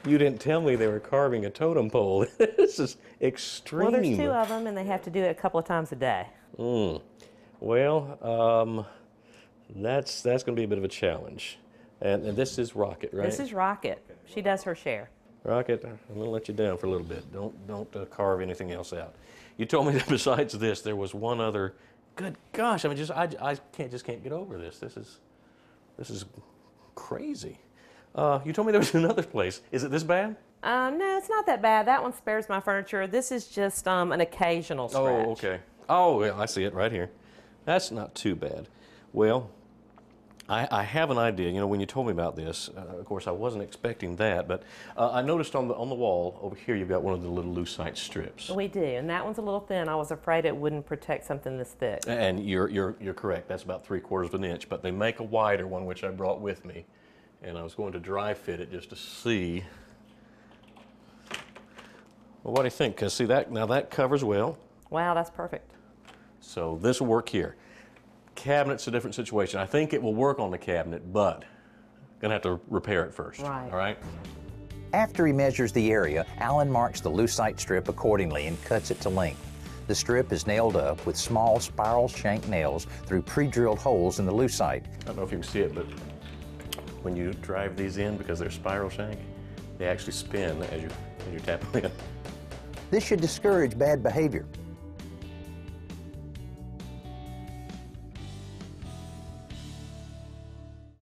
You didn't tell me they were carving a totem pole. This is extreme. Well, there's 2 of them, and they have to do it a couple of times a day. Well, that's going to be a bit of a challenge. And this is Rocket, right? This is Rocket. She does her share. Rocket, I'm going to let you down for a little bit. Don't carve anything else out. You told me that besides this, there was one other. Good gosh! I mean, I can't get over this. This is crazy. You told me there was another place. Is it this bad? No, it's not that bad. That one spares my furniture. This is just an occasional scratch. Oh, okay. Oh, yeah, I see it right here. That's not too bad. Well, I have an idea. You know, when you told me about this, of course, I wasn't expecting that, but I noticed on the wall over here, you've got one of the little lucite strips. We do, and that one's a little thin. I was afraid it wouldn't protect something this thick. And you're correct. That's about 3/4 of an inch, but they make a wider one, which I brought with me, and I was going to dry fit it just to see. Well, what do you think? Because see that now that covers well. Wow, that's perfect. So this will work here. Cabinet's a different situation. I think it will work on the cabinet, but gonna have to repair it first. Right. All right. After he measures the area, Alan marks the lucite strip accordingly and cuts it to length. The strip is nailed up with small spiral shank nails through pre-drilled holes in the lucite. I don't know if you can see it, but when you drive these in, because they're spiral shank, they actually spin as you tap them in. This should discourage bad behavior.